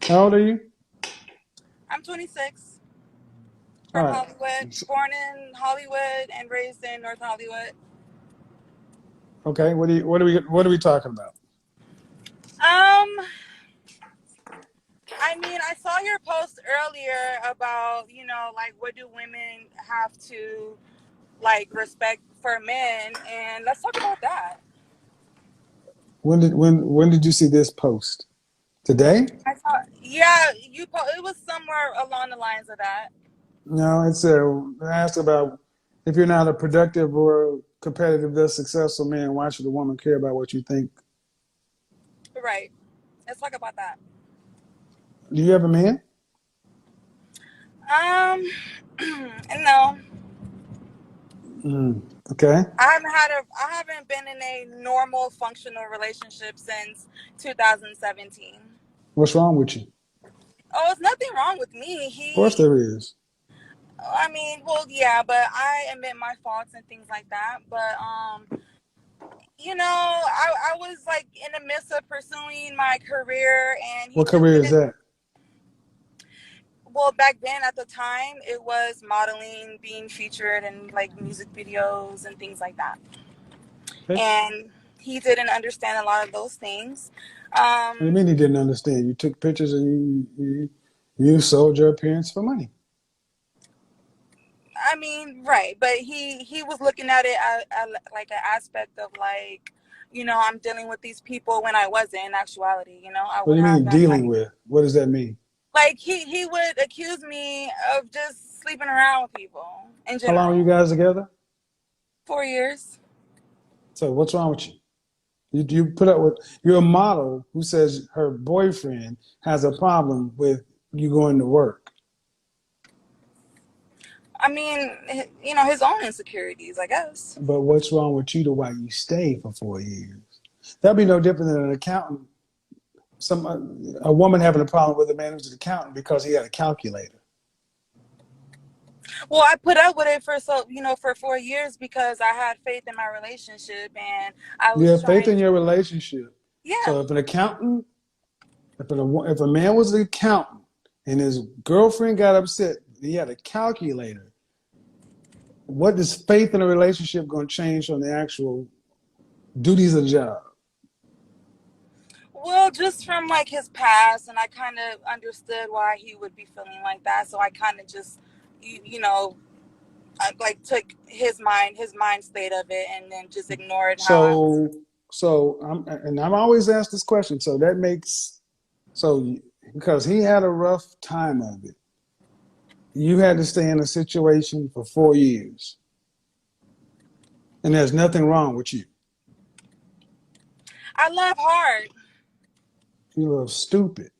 How old are you? I'm 26 All from right. Hollywood, born in Hollywood and raised in North Hollywood. Okay. What are we talking about? Um, I mean, I saw your post earlier about, like what do women have to respect for men, and let's talk about that. When did you see this post? Today? I thought, yeah, it was somewhere along the lines of that. No, it asked about if you're not a productive or competitive, thus successful man, why should a woman care about what you think? Right. Let's talk about that. Do you have a man? Um, no, Okay. I haven't been in a normal functional relationship since 2017. What's wrong with you? Oh, it's nothing wrong with me. Of course there is. I mean, well, yeah, but I admit my faults and things like that. But I was like in the midst of pursuing my career, and he What just career is didn't. that? Well, back then at the time, it was modeling, being featured in like music videos and things like that. Okay. And he didn't understand a lot of those things. What do you Um, mean he didn't understand? You took pictures and you sold your appearance for money. I mean, right, but he was looking at it at like an aspect of like, I'm dealing with these people when I wasn't in actuality. I What do would you have mean them dealing with? What does that mean? like he would accuse me of just sleeping around with people in How long were you general. guys together? 4 years. So what's wrong with you? You put up with you're a model who says her boyfriend has a problem with you going to work. I mean, his own insecurities, I guess. But what's wrong with you to why you stay for 4 years? That'd be no different than an accountant. Some A woman having a problem with a man who's an accountant because he had a calculator. Well, I put up with it for 4 years because I had faith in my relationship and I You was have faith trying. in your relationship. Yeah. So if a man was an accountant and his girlfriend got upset, he had a calculator. What is faith in a relationship going to change from the actual duties of the job? Well, just from like his past, and I kind of understood why he would be feeling like that. So I kind of just, you know, I, like took his mind state of it, and then just ignored how I was. So, I'm always asked this question. So that makes so because he had a rough time of it, you had to stay in a situation for 4 years, and there's nothing wrong with you. I love hard. You look stupid.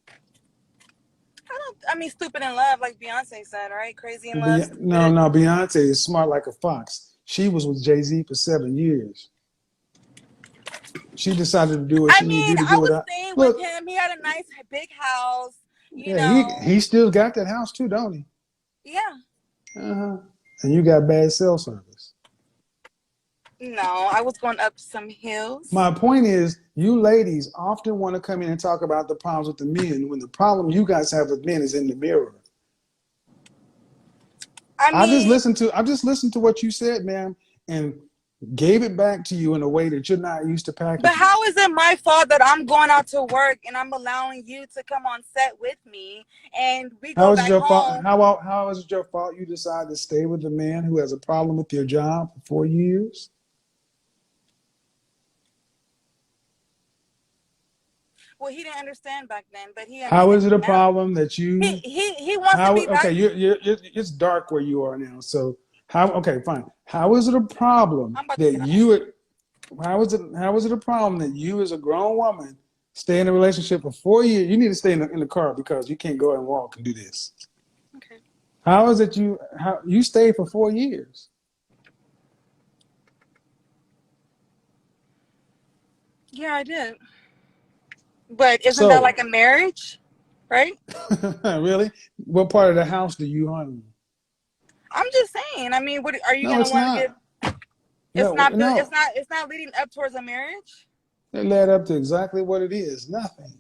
I don't. I mean, stupid in love, like Beyonce said, right? Crazy in love, No, stupid. no, Beyonce is smart like a fox. She was with Jay-Z for 7 years. She decided to do what I she needed to mean, do to I get was without. staying with Look, him. He had a nice big house. You yeah, he know. he still got that house too, don't he? Yeah. Uh-huh. And you got bad cell service. No, I was going up some hills. My point is, you ladies often want to come in and talk about the problems with the men when the problem you guys have with men is in the mirror. I mean, I just listened to what you said, ma'am, and gave it back to you in a way that you're not used to but packaging it. how is it my fault that I'm going out to work and I'm allowing you to come on set with me and we How go is it back your fault? home? How is it your fault you decide to stay with a man who has a problem with your job for 4 years? Well, he didn't understand back then, but he How is understands it a now. problem that He you he he wants to how be okay, back. it's dark where you are now. So how okay, fine. How is it a problem I'm about to that get out. how is it a problem that you as a grown woman stay in a relationship for 4 years? You need to stay in the car because you can't go and walk and do this. Okay. How is it how you stayed for 4 years? Yeah, I did. But isn't that So like a marriage, right? really? What part of the house do you own? I'm just saying. I mean, what are you No, gonna it's want to give? not. No, It's no. not. It's not leading up towards a marriage. It led up to exactly what it is. Nothing.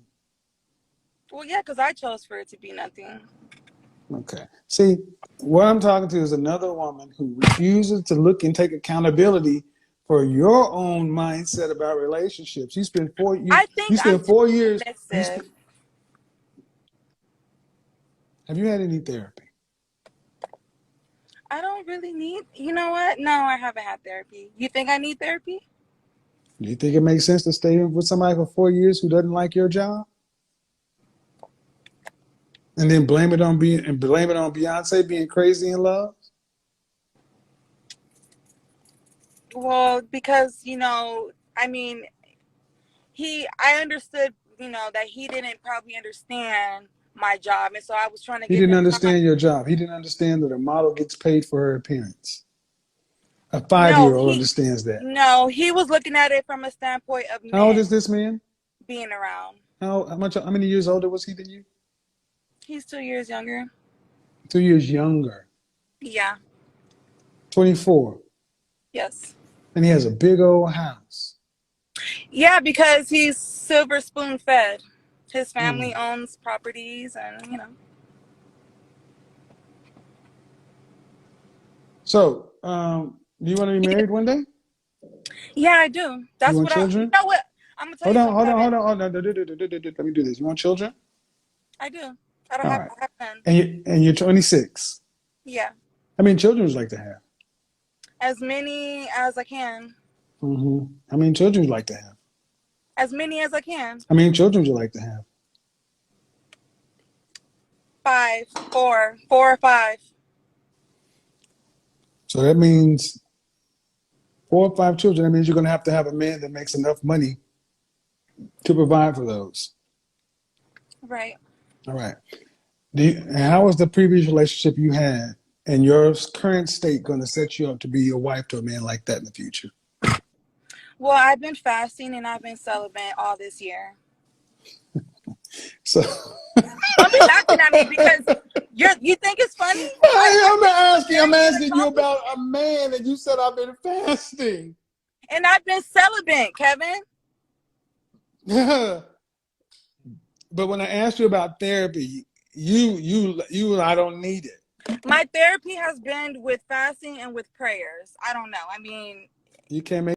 Well, yeah, because I chose for it to be nothing. Okay. See, what I'm talking to is another woman who refuses to look and take accountability for your own mindset about relationships. I You think I'm spent too 4 years. submissive. Have you had any therapy? I don't really need, you know what? No, I haven't had therapy. You think I need therapy? Do you think it makes sense to stay with somebody for 4 years who doesn't like your job? And then blame it on Beyonce being crazy in love? Well, because, I mean, I understood, that he didn't probably understand my job. And so I was trying to He give didn't him time. understand your job. He didn't understand that a model gets paid for her appearance. A 5 No, year old understands that. no, he was looking at it from a standpoint of How old men is this man? being around. How many years older was he than you? He's 2 years younger. 2 years younger. Yeah. 24. Yes. And he has a big old house. Yeah, because he's silver spoon fed. His Mm. family owns properties and. So, do you want to be married one day? Yeah, I do. You That's want what you children? know what? I'm going to tell Hold you on, something, hold on, Kevin. hold on, hold on. Let me do this. You want children? I do. I don't All have, right. I have none. And you're 26. Yeah. How many children would you like to have? As many as I can. How many children would you like to have? As many as I can. How many children would you like to have? 5, 4, 4 or 5. So that means 4 or 5 children. That means you're going to have a man that makes enough money to provide for those. Right. All right. And how was the previous relationship you had and your current state going to set you up to be your wife to a man like that in the future? Well, I've been fasting and I've been celibate all this year. So Don't be laughing at me because you think it's funny? I'm asking you about a man and you said I've been fasting. And I've been celibate, Kevin. But when I asked you about therapy, I don't need it. My therapy has been with fasting and with prayers. I don't know. I mean, You can't make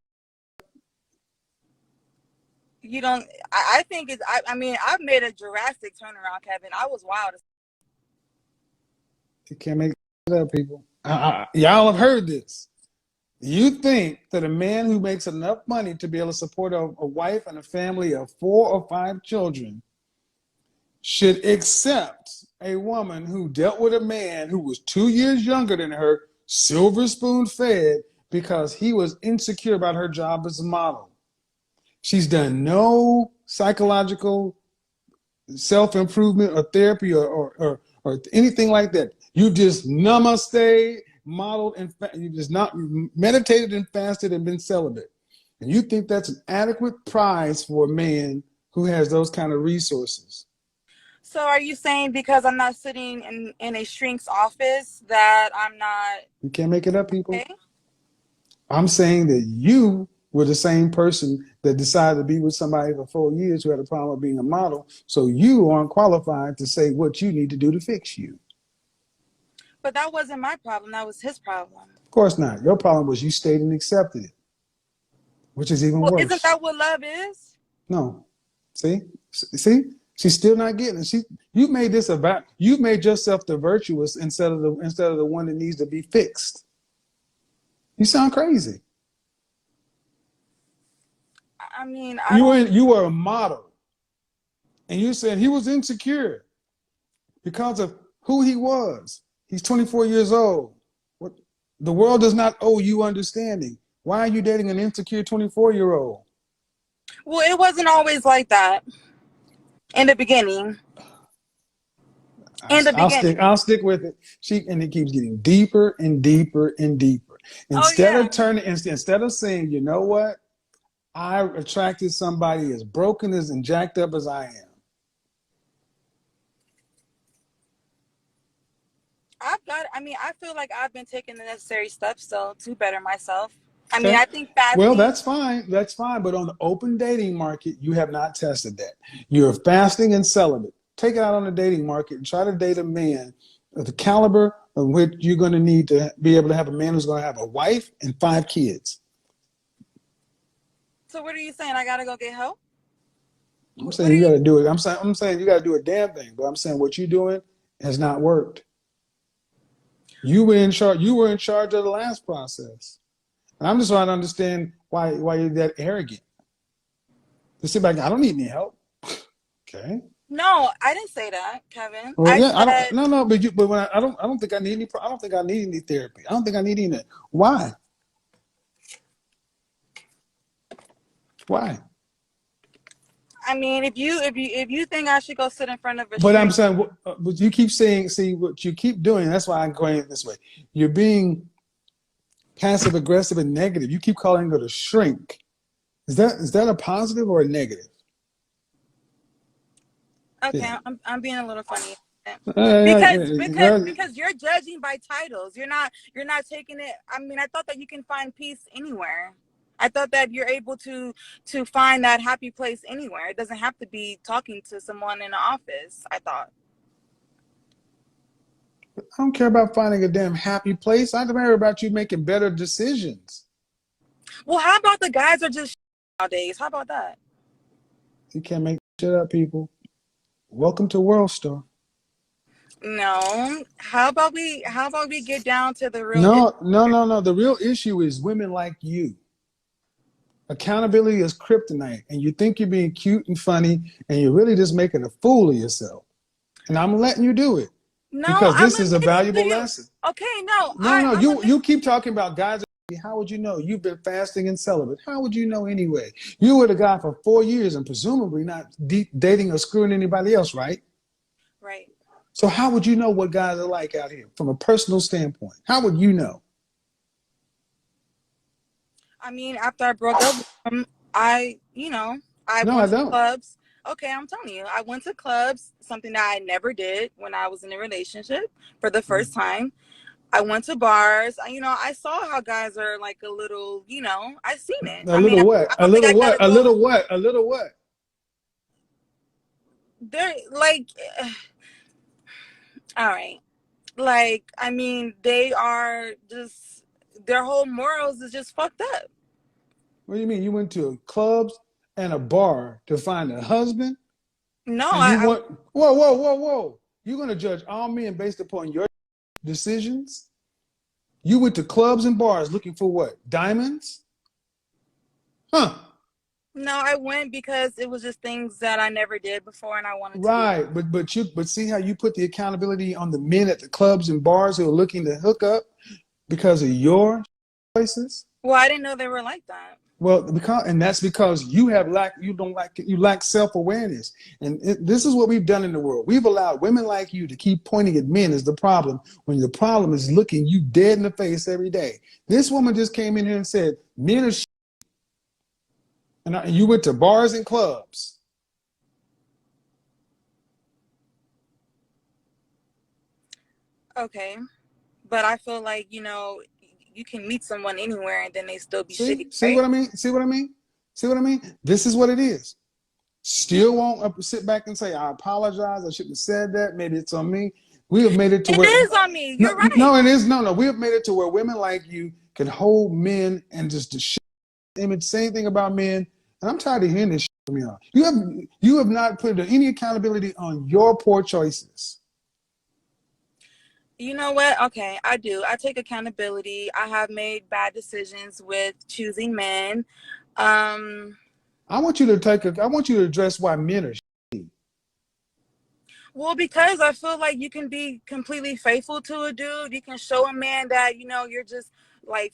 you don't. I think it's. I mean, I've made a drastic turnaround, Kevin. I was wild. you can't make it up, people. Y'all have heard this. You think that a man who makes enough money to be able to support a wife and a family of 4 or 5 children should accept a woman who dealt with a man who was 2 years younger than her, silver spoon fed, because he was insecure about her job as a model. She's done no psychological self-improvement or therapy or anything like that. You just namaste, modeled, and you just not meditated and fasted and been celibate. And you think that's an adequate prize for a man who has those kind of resources. So are you saying because I'm not sitting in a shrink's office that I'm not You can't make it up, people. okay? I'm saying that you were the same person that decided to be with somebody for 4 years who had a problem with being a model. So you aren't qualified to say what you need to do to fix you. But that wasn't my problem. That was his problem. Of course not. Your problem was you stayed and accepted it, which is even Well, isn't worse. that what love is? No. See? She's still not getting it. You made yourself the virtuous instead of the one that needs to be fixed. You sound crazy. I mean, You were a model, and you said he was insecure because of who he was. He's 24 years old. What? The world does not owe you understanding. Why are you dating an insecure 24-year-old? Well, it wasn't always like that in the beginning. I'll stick with it. And it keeps getting deeper and deeper and deeper. Oh yeah. Instead of saying, you know what? I attracted somebody as broken as and jacked up as I am. I feel like I've been taking the necessary steps though to better myself. I mean, Okay. I think fasting. Well, that's fine. That's fine. But on the open dating market, you have not tested that. You're fasting and celibate. take it out on the dating market and try to date a man of the caliber of which you're going to need to be able to have a man who's going to have a wife and 5 kids. So what are you saying? I gotta go get help? I'm What saying are you got you? to do it. I'm saying you got to do a damn thing. But I'm saying what you're doing has not worked. You were in charge. You were in charge of the last process. And I'm just trying to understand why you're that arrogant. To sit back, I don't need any help. Okay. No, I didn't say that, Kevin. Well, I yeah, I don't. said No, but when I don't think I need any. I don't think I need any therapy. I don't think I need any. Why? Why? I mean, if you think I should go sit in front of a But I'm shrink, saying, what you keep saying. See what you keep doing. That's why I'm going it this way. You're being passive aggressive and negative. You keep calling it a shrink. Is that a positive or a negative? okay, Yeah. I'm being a little funny. Because because Well, because you're judging by titles. You're not taking it. I mean, I thought that you can find peace anywhere. I thought that you're able to find that happy place anywhere. It doesn't have to be talking to someone in the office, I thought. I don't care about finding a damn happy place. I care about you making better decisions. Well, how about the guys are just nowadays? How about that? You can't make shit up, people. Welcome to World Star. No. How about we get down to the real issue? No, no, no, no. The real issue is women like you. Accountability is kryptonite, and you think you're being cute and funny, and you're really just making a fool of yourself. And I'm letting you do it No, because I'm this is a admitting to valuable you. lesson. Okay, no, No, no, I'm you admitting. keep talking about guys. How would you know? You've been fasting and celibate. How would you know anyway? You were the guy for 4 years and presumably not dating or screwing anybody else, right? Right. So how would you know what guys are like out here from a personal standpoint? How would you know? I mean, after I broke up with him, I No, went I to don't. clubs. Okay, I'm telling you, I went to clubs, something that I never did when I was in a relationship for the first time. I went to bars. I saw how guys are like a little, I seen it. A I mean, little I what? A don't think little I what? gotta A go. little what? A little what? They're like, all right. Like, I mean, they are just, their whole morals is just fucked up. What do you mean? You went to clubs and a bar to find a husband, No, and you want? Whoa, whoa, whoa, whoa! You're gonna judge all men based upon your decisions? You went to clubs and bars looking for what? Diamonds? Huh? no, I went because it was just things that I never did before and I wanted to do. Right, but see how you put the accountability on the men at the clubs and bars who are looking to hook up because of your choices. Well, I didn't know they were like that. Well, that's because you lack self-awareness, and this is what we've done in the world. We've allowed women like you to keep pointing at men as the problem when the problem is looking you dead in the face every day. This woman just came in here and said men are and you went to bars and clubs. Okay. But I feel like, you can meet someone anywhere and then they still be shitty, See right? what I mean? See what I mean? See what I mean? This is what it is. Still won't sit back and say, I apologize. I shouldn't have said that. Maybe it's on me. We have made it to It where, is on me. no, You're right. no, it is. No, no. We have made it to where women like you can hold men and just the image, same thing about men. And I'm tired of hearing this from y'all. You have not put any accountability on your poor choices. You know what? Okay, I do. I take accountability. I have made bad decisions with choosing men. Um, I want you to address why men are well, because I feel like you can be completely faithful to a dude. You can show a man that, you're just like,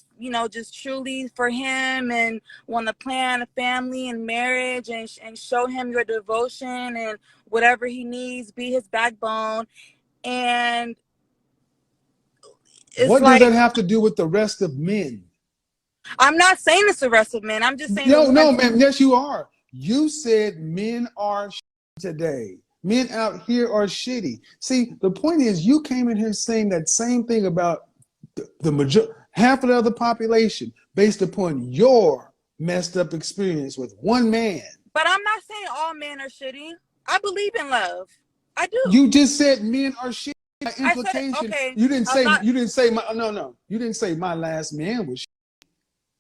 just truly for him and want to plan a family and marriage and show him your devotion and whatever he needs, be his backbone. And it's What does that like, have to do with the rest of men? I'm not saying it's the rest of men. I'm just saying the No, no, ones. man. Yes, you are. You said men are today. Men out here are shitty. See, the point is, you came in here saying that same thing about half of the other population based upon your messed up experience with one man. But I'm not saying all men are shitty. I believe in love. I do. You just said men are shit. By I said implication, okay. you didn't A say lot. my no. You didn't say my last man was shit.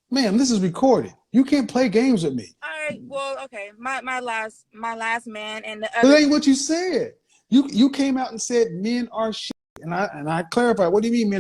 Ma'am, this is recorded. You can't play games with me. All right. Well, okay. My last man and the But other. that ain't what you said. You came out and said men are shit. And I clarified, what do you mean men?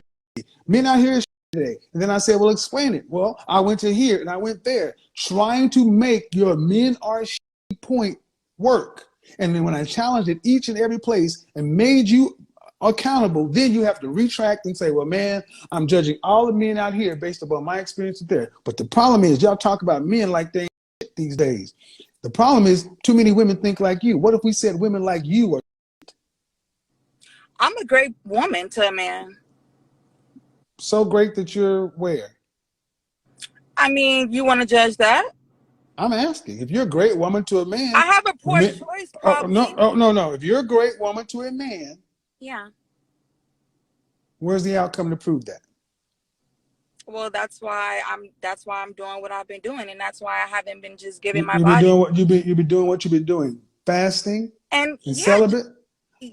Men out here is shit today. And then I said, well, explain it. Well, I went to here and I went there, trying to make your men are shit point work. And then when I challenged it each and every place and made you accountable, then you have to retract and say, well, man, I'm judging all the men out here based upon my experience there. But the problem is, y'all talk about men like they ain't shit these days. The problem is, too many women think like you. What if we said women like you are? I'm a great woman to a man. So great that you're where? I mean, you want to judge that? I'm asking. If you're a great woman to a man, I have a poor men, choice, oh, probably. no, oh, no, no. If you're a great woman to a man, Yeah. where's the outcome to prove that? Well, that's why I'm doing what I've been doing, and that's why I haven't been just giving my You've been body. doing what you've been doing, fasting And and yeah, celibate.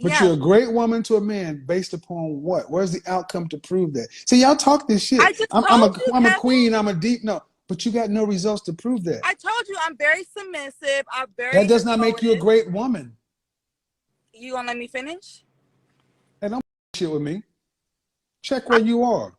But yeah. you're a great woman to a man based upon what? Where's the outcome to prove that? See, y'all talk this I shit. just I'm told a you, I'm a queen. Kevin. I'm a deep no, but you got no results to prove that. I told you I'm very submissive. I'm That very does not make you a devoted. great woman. You gonna let me finish? And don't shit with me. Check I, where you are.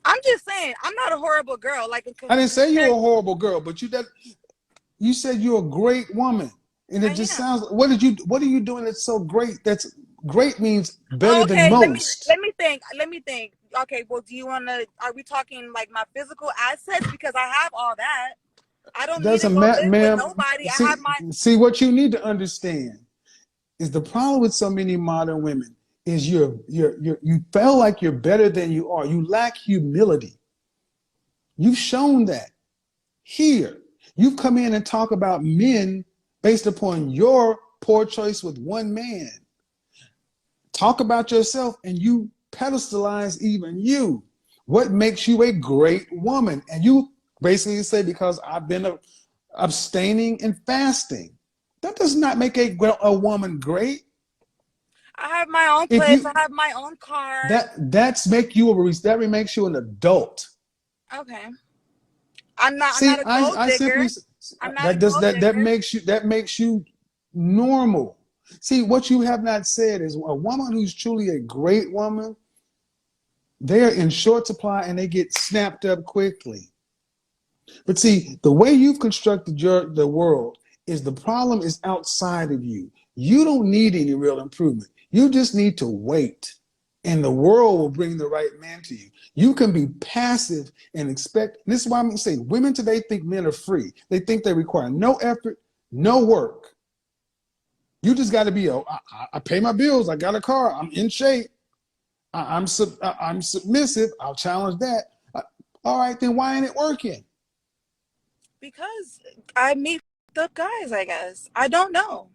I'm just saying I'm not a horrible girl. Like I didn't say you're compared, a horrible girl, but you said you're a great woman. And it I just am. sounds what are you doing that's so great? That's great means better than Okay, let me most. let me think. Let me think. Okay, well, do you wanna? Are we talking like my physical assets? Because I have all that. I don't need to Doesn't go matter, live with ma'am. nobody. I have See, my. see what you need to understand is the problem with so many modern women is you feel like you're better than you are. You lack humility. You've shown that here. You've come in and talk about men based upon your poor choice with one man. Talk about yourself and you pedestalize even you. What makes you a great woman? And you basically say, because I've been abstaining and fasting. That does not make a woman great. I have my own If place. I you have my own car. that makes you an adult. Okay. I'm not. I'm See, not a gold I simply digger. I'm not a that does gold digger. that makes you normal. See, what you have not said is a woman who's truly a great woman, they're in short supply and they get snapped up quickly. But see, the way you've constructed the world is the problem is outside of you. You don't need any real improvement. You just need to wait, and the world will bring the right man to you. You can be passive and expect. This is why I'm saying women today think men are free. They think they require no effort, no work. You just got to be I pay my bills. I got a car. I'm in shape. I'm submissive. I'll challenge that. All right, then why ain't it working? Because I meet up guys. I guess I don't know.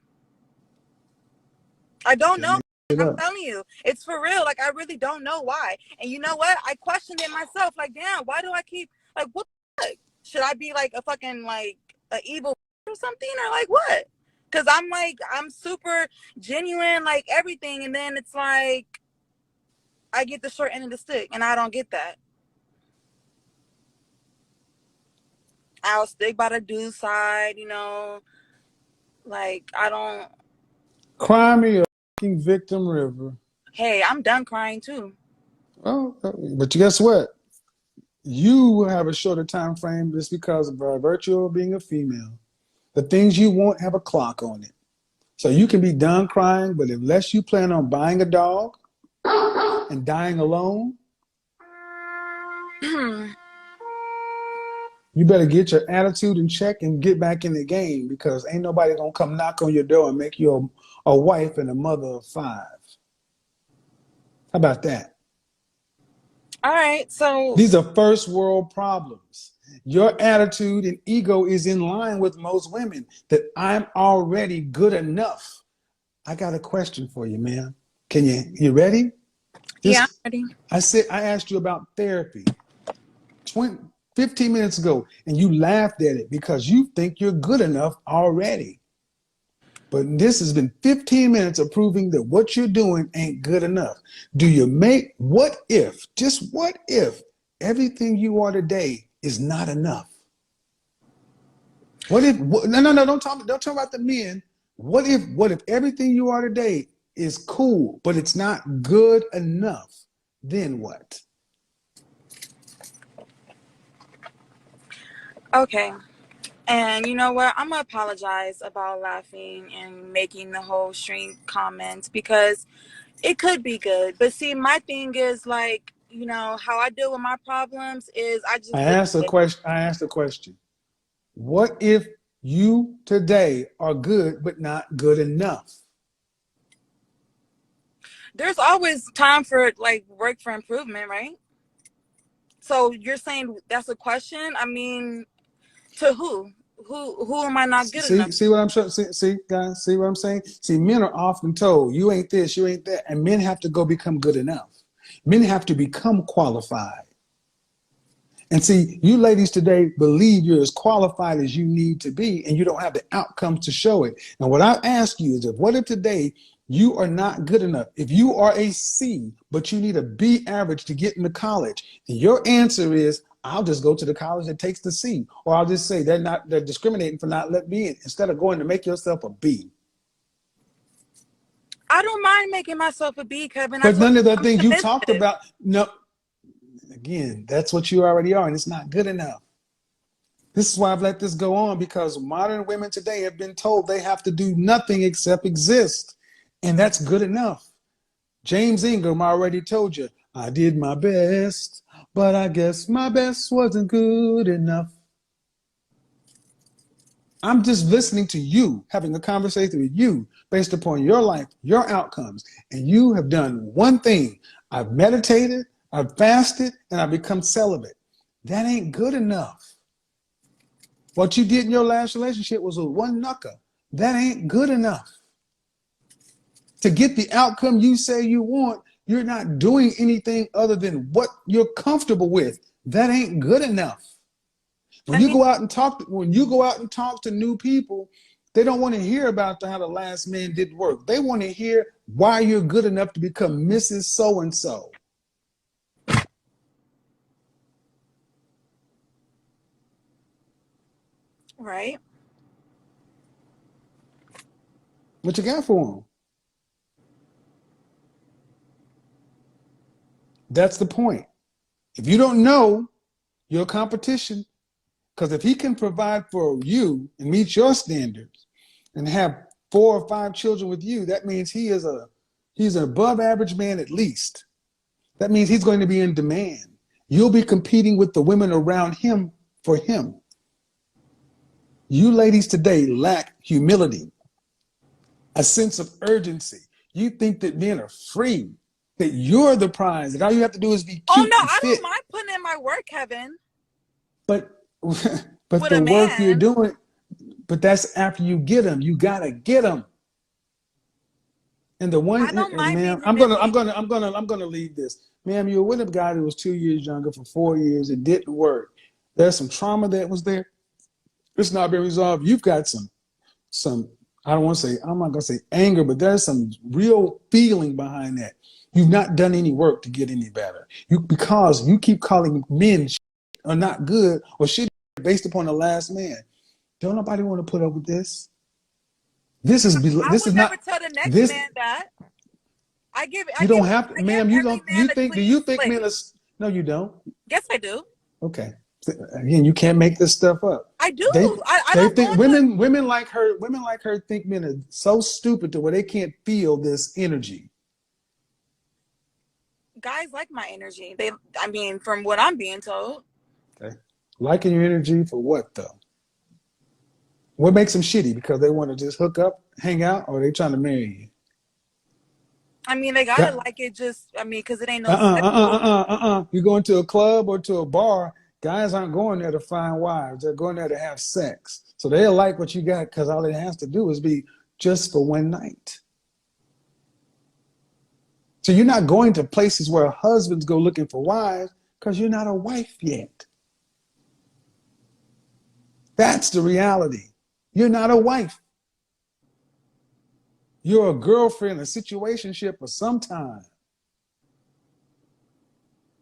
I don't Can't know. make it I'm up. telling you, it's for real. Like I really don't know why. And you know what? I questioned it myself. Like, damn, why do I keep like what? The fuck? Should I be like a fucking like a evil or something or like what? Because I'm like I'm super genuine, like everything, and then it's like I get the short end of the stick, and I don't get that. I'll stick by the dude's side, like I don't. Cry me a fucking victim river. Hey, I'm done crying too. Oh, but guess what? You have a shorter time frame just because of virtue of being a female. The things you want have a clock on it. So you can be done crying, but unless you plan on buying a dog and dying alone, you better get your attitude in check and get back in the game because ain't nobody gonna come knock on your door and make you a wife and a mother of five. How about that? All right, so These are first world problems. Your attitude and ego is in line with most women that I'm already good enough. I got a question for you, man. You ready? yeah, I'm Just ready. I asked you about therapy 20, 15 minutes ago, and you laughed at it because you think you're good enough already. But this has been 15 minutes of proving that what you're doing ain't good enough. Do you make, what if, just what if everything you are today is not enough? What if, no, don't talk about the men. What if everything you are today is cool, but it's not good enough? Then what? Okay. And you know what? I'm gonna apologize about laughing and making the whole string comments because it could be good. But see, my thing is like, how I deal with my problems is I I just look asked a at it. question. What if you today are good, but not good enough? There's always time for like work for improvement, right? So you're saying that's a question? I mean, to who? Who am I not good enough? See what I'm saying? See, guys, see what I'm saying? See, men are often told, you ain't this, you ain't that. And men have to go become good enough. Men have to become qualified. And see, you ladies today believe you're as qualified as you need to be, and you don't have the outcomes to show it. And what I ask you is, what if today you are not good enough? If you are a C, but you need a B average to get into college, and your answer is, I'll just go to the college that takes the C, or I'll just say they're discriminating for not letting me in, instead of going to make yourself a B. I don't mind making myself a B, Kevin. I But told none you of the I'm things you talked submissive. about, no, again, that's what you already are, and it's not good enough. This is why I've let this go on, because modern women today have been told they have to do nothing except exist. And that's good enough. James Ingram already told you, I did my best, but I guess my best wasn't good enough. I'm just listening to you, having a conversation with you based upon your life, your outcomes. And you have done one thing. I've meditated, I've fasted, and I've become celibate. That ain't good enough. What you did in your last relationship was a one knucker. That ain't good enough. To get the outcome you say you want, you're not doing anything other than what you're comfortable with. That ain't good enough. I mean, When you go out and talk to new people, they don't want to hear about how the last man did work. They want to hear why you're good enough to become Mrs. So and so. right? What you got for them? That's the point. If you don't know your competition, because if he can provide for you and meet your standards and have 4 or 5 children with you, that means he's an above average man at least. That means he's going to be in demand. You'll be competing with the women around him for him. You ladies today lack humility, a sense of urgency. You think that men are free, that you're the prize, that all you have to do is be Oh cute no, and I don't fit. mind putting in my work, Kevin, But but with the a work you're man. doing, but that's after you get them. You gotta get them. And the one, I don't and mind ma'am, being humiliated. I'm gonna leave this, ma'am. You were with a guy that was 2 years younger for 4 years. It didn't work. There's some trauma that was there. It's not been resolved. You've got some. I don't want to say. I'm not gonna say anger, but there's some real feeling behind that. You've not done any work to get any better. Because you keep calling men are not good or shit based upon the last man. Don't nobody want to put up with this. I This is would never not tell the next this. man that. I give You don't have to, I give ma'am. You every don't. You man a think? Do clean you think men slate. are? No, you don't. Yes, I do. Okay. Again, you can't make this stuff up. I do. They I they don't go think into women like her think men are so stupid to where they can't feel this energy. guys like my energy. I mean, from what I'm being told. Okay. Liking your energy for what though? What makes them shitty? Because they want to just hook up, hang out, or they trying to marry you? I mean, they gotta Yeah. like it. Just I mean, because it ain't no sexual. You go into a club or to a bar, guys aren't going there to find wives. They're going there to have sex. So they'll like what you got because all it has to do is be just for one night. So you're not going to places where husbands go looking for wives because you're not a wife yet. That's the reality. You're not a wife. You're a girlfriend, a situationship for some time.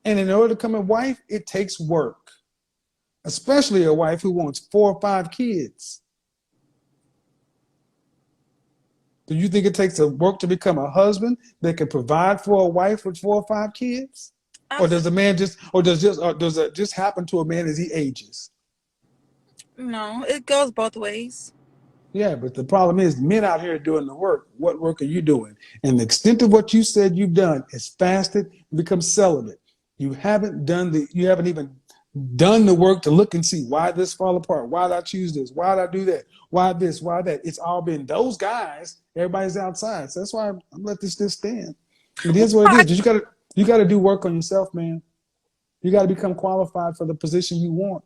And in order to become a wife, it takes work, especially a wife who wants 4 or 5 kids. Do you think it takes a work to become a husband that can provide for a wife with 4 or 5 kids? Or does Absolutely. the man just, or does it just happen to a man as he ages? No, it goes both ways. Yeah, but the problem is men out here doing the work. What work are you doing? And the extent of what you said you've done is fasted and become celibate. You haven't even done the work to look and see why this fall apart. Why did I choose this? Why did I do that? Why this? Why that? It's all been those guys. Everybody's outside. So that's why I'm let this stand. It Well, is what it is. You gotta do work on yourself, man. You gotta become qualified for the position you want.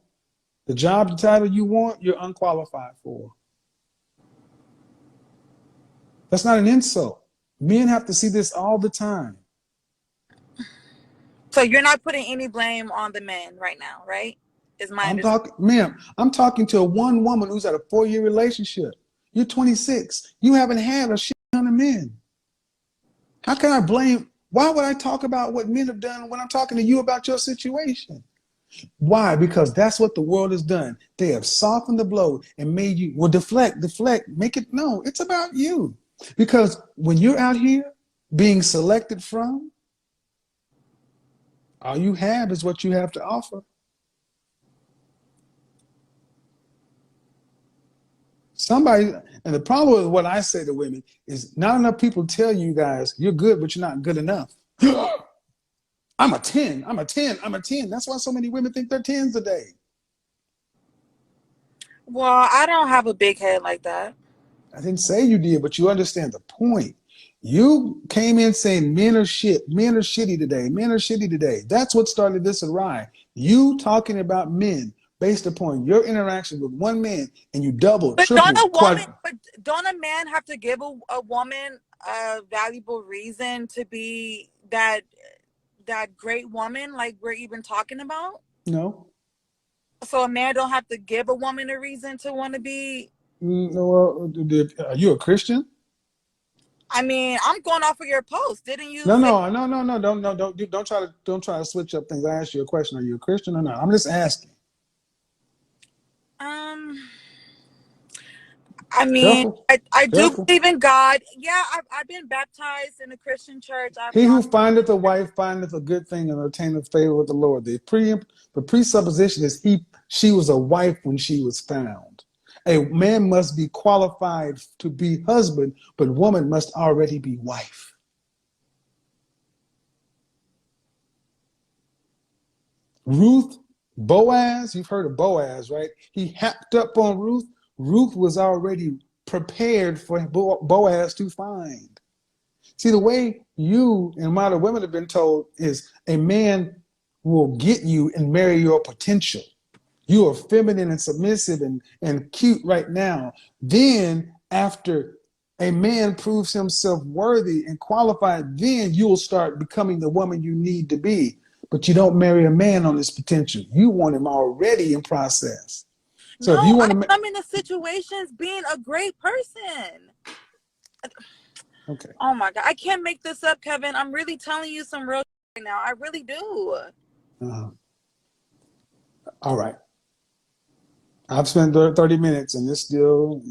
The job, the title you want, you're unqualified for. That's not an insult. Men have to see this all the time. so you're not putting any blame on the men right now, right? Is my I'm understanding. talking, ma'am, I'm talking to a one woman who's at a 4-year relationship. You're 26. You haven't had a shit ton of men. How can I blame? Why would I talk about what men have done when I'm talking to you about your situation? Why? Because that's what the world has done. They have softened the blow and made you, well, deflect, make it, no, it's about you. Because when you're out here being selected from, all you have is what you have to offer. Somebody, and the problem with what I say to women is not enough people tell you guys you're good, but you're not good enough. I'm a 10, I'm a 10, I'm a 10. That's why so many women think they're 10s today. Well, I don't have a big head like that. I didn't say you did, but you understand the point. You came in saying men are shit, men are shitty today, men are shitty today. That's what started this awry. You talking about men based upon your interaction with one man, and you double, But don't triple, a woman, quad. but don't a man have to give a woman a valuable reason to be that great woman like we're even talking about? No. So a man don't have to give a woman a reason to want to be. Well, are you a Christian? I mean, I'm going off of your post. Didn't you No, say? no, no, no, no, don't try to switch up things. I asked you a question. Are you a Christian or not? I'm just asking. Um, I mean, Careful, I do careful. believe in God. Yeah, I've been baptized in a Christian church. I've He gone. who findeth a wife findeth a good thing and obtaineth favor with the Lord. The presupposition is she was a wife when she was found. A man must be qualified to be husband, but woman must already be wife. Ruth, Boaz, you've heard of Boaz, right? He happed up on Ruth. Ruth was already prepared for Boaz to find. See, the way you and modern women have been told is a man will get you and marry your potential. You are feminine and submissive and cute right now. Then, after a man proves himself worthy and qualified, then you'll start becoming the woman you need to be. But you don't marry a man on his potential. You want him already in process. So if No, you want I to, come into situations being a great person. okay, Oh my God, I can't make this up, Kevin. I'm really telling you some real right now. I really do. uh, all right. I've spent 30 minutes and you're still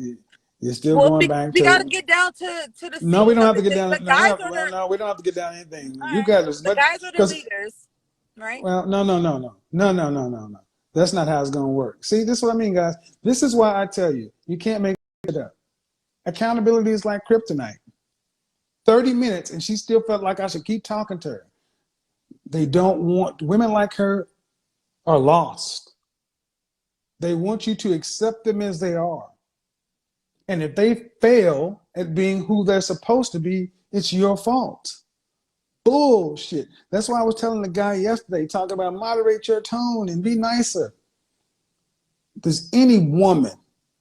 Well, going back we got to to, get down to the no, we seeds don't of have to it. get The down. No, guys are the no, we don't have to get down anything. all You right. got as The much, guys are the because, leaders, right? well, no. That's not how it's going to work. See, this is what I mean, guys. This is why I tell you, you can't make it up. Accountability is like kryptonite. 30 minutes and she still felt like I should keep talking to her. They don't want, women like her are lost. They want you to accept them as they are. And if they fail at being who they're supposed to be, it's your fault. Bullshit. That's why I was telling the guy yesterday, talking about moderate your tone and be nicer. Does any woman,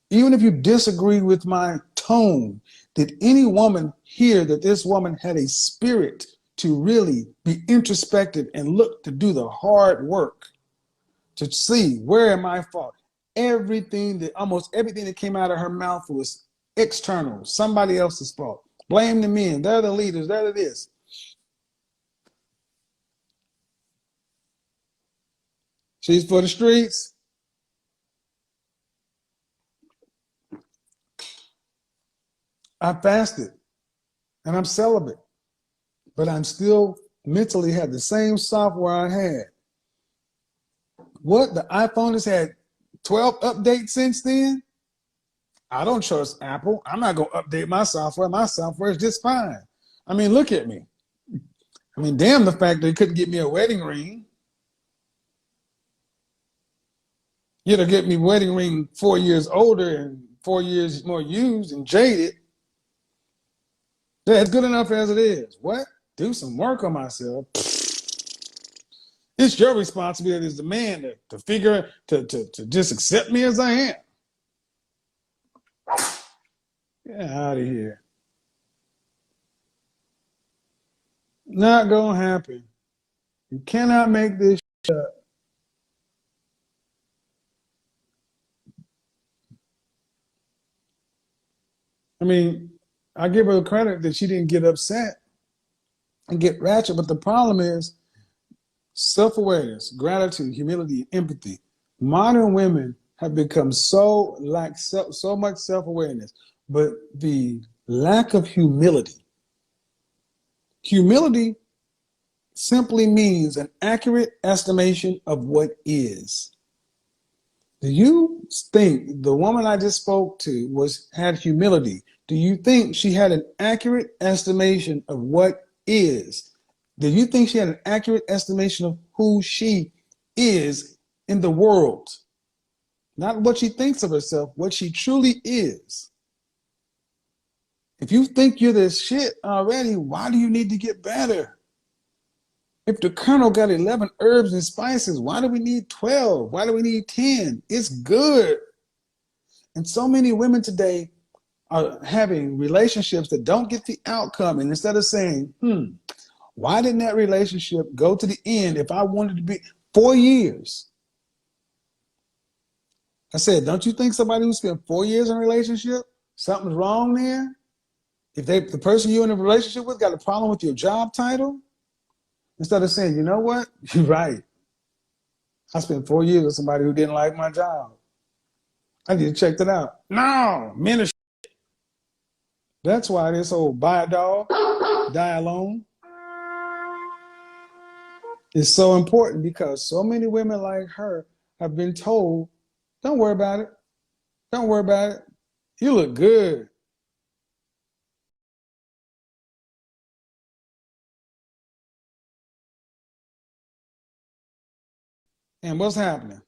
even if you disagree with my tone, did any woman hear that this woman had a spirit to really be introspective and look to do the hard work to see where am I fault? Almost everything that came out of her mouth was external, somebody else's fault. Blame the men. They're the leaders. They're the this. She's for the streets. I fasted and I'm celibate, but I'm still mentally have the same software I had. What? The iPhone has had 12 updates since then? I don't trust Apple. I'm not going to update my software. My software is just fine. I mean, look at me. I mean, damn the fact they couldn't get me a wedding ring. You know, get me a wedding ring 4 years older and 4 years more used and jaded. Yeah, it's good enough as it is. What? Do some work on myself. It's your responsibility as the man to figure, to just accept me as I am. Get out of here. Not gonna happen. You cannot make this up. I mean, I give her credit that she didn't get upset and get ratchet, but the problem is self-awareness, gratitude, humility, and empathy. Modern women have become so so much self-awareness, but the lack of humility. Humility simply means an accurate estimation of what is. Do you think the woman I just spoke to had humility? Do you think she had an accurate estimation of what is? Do you think she had an accurate estimation of who she is in the world? Not what she thinks of herself, what she truly is. If you think you're this shit already, why do you need to get better? If the Colonel got 11 herbs and spices, why do we need 12? Why do we need 10? It's good. And so many women today are having relationships that don't get the outcome. And instead of saying, why didn't that relationship go to the end if I wanted to be 4 years? I said, don't you think somebody who spent 4 years in a relationship, something's wrong there? If the person you're in a relationship with got a problem with your job title, instead of saying, you know what, you're right. I spent 4 years with somebody who didn't like my job. I need to check that out. No, men are shit. That's why this old buy a dog, die alone is so important, because so many women like her have been told, don't worry about it. Don't worry about it. You look good. And what's happening?